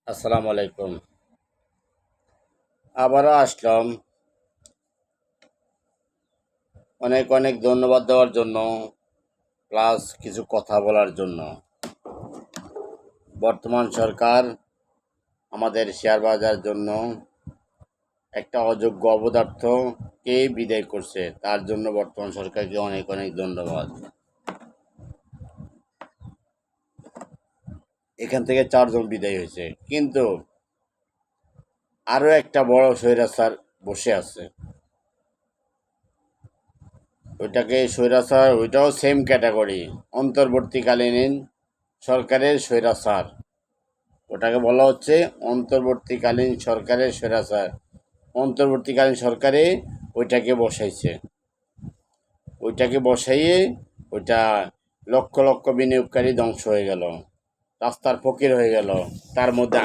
আসসালামু আলাইকুম। আবারও আসলাম। অনেক অনেক ধন্যবাদ দেওয়ার জন্য, প্লাস কিছু কথা বলার জন্য। বর্তমান সরকার আমাদের শেয়ার বাজার জন্য একটা অযোগ্য অপদার্থকে বিদায় করছে, তার জন্য বর্তমান সরকারকে অনেক অনেক ধন্যবাদ। এখান থেকে 4 জন বিদায় হয়েছে, কিন্তু আরও একটা বড় স্বৈরাচার বসে আছে। ওইটাকে স্বৈরাচার, ওইটাও সেম ক্যাটাগরি, অন্তর্বর্তীকালীন সরকারের স্বৈরাচার। ওটাকে বলা হচ্ছে অন্তর্বর্তীকালীন সরকারের স্বৈরাচার। অন্তর্বর্তীকালীন সরকারে ওইটাকে বসাইছে, ওইটাকে বসাইয়ে ওইটা লক্ষ লক্ষ বিনিয়োগকারী ধ্বংস হয়ে গেল, রাস্তার ফকির হয়ে গেল। তার মধ্যে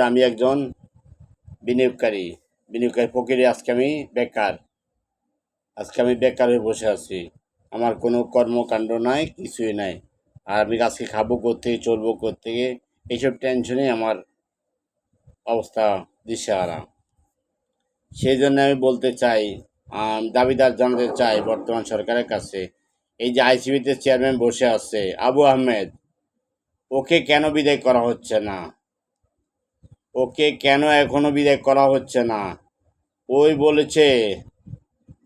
আমি একজন বিনিয়োগকারী বিনিয়োগকারী ফকিরে আজকে আমি বেকার হয়ে বসে আছি। আমার কোনো কর্মকাণ্ড নাই, কিছুই নাই। আর আমি আজকে খাবো কোত্থেকে, চলবো কোত্থেকে, এইসব টেনশনে আমার অবস্থা দিশেহারা। সেই জন্য আমি বলতে চাই, দাবিদার জানাতে চাই বর্তমান সরকারের কাছে, এই যে আইসিবিতে চেয়ারম্যান বসে আছে আবু আহমেদ, ওকে কেন বিদায় করা হচ্ছে না? ওকে কেন এখনো বিদায় করা হচ্ছে না? ওই বলেছে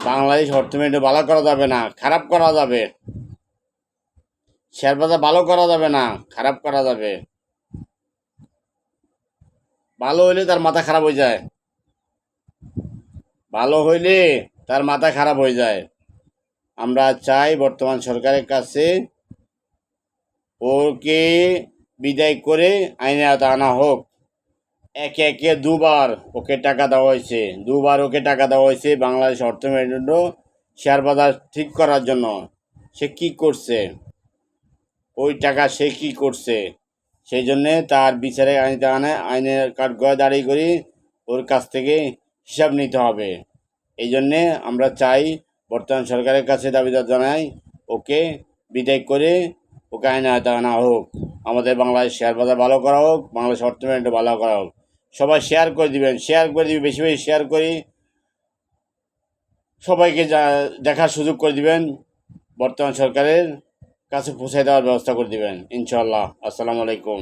বাংলাদেশ অর্থনীতি ভালো করা যাবে না, খারাপ করা যাবে। শেয়ার বাজার ভালো করা যাবে না, খারাপ করা যাবে। ভালো হইলে তার মাথা খারাপ হয়ে যায়, ভালো হইলে তার মাথা খারাপ হয়ে যায়। আমরা চাই বর্তমান সরকারের কাছে ওকে বিদায় করে আইনে আওতায় আনা হোক। একে একে দুবার ওকে টাকা দেওয়া হয়েছে বাংলাদেশ অর্থনীতির শেয়ার বাজার ঠিক করার জন্য। সে কি করছে? ওই টাকা সে কি করছে? সেই জন্যে তার বিচারে আইনের কাঠগড়ায় দাঁড়িয়ে করি ওর কাছ থেকে হিসাব নিতে হবে। এই জন্যে আমরা চাই, বর্তমান সরকারের কাছে দাবিদার জানাই, ওকে বিদায় করে ওকে আইনে আওতায় আনা হোক। আমাদের বাংলাদেশ শেয়ার বাজার ভালো করা হোক, বাংলাদেশ অর্থনীতি ভালো করা হোক। সবাই শেয়ার করে দিবেন, বেশি বেশি শেয়ার করি, সবাইকে দেখার সুযোগ করে দিবেন। বর্তমান সরকারের কাছে পৌঁছে দেওয়ার ব্যবস্থা করে দিবেন ইনশাল্লাহ। আসসালামু আলাইকুম।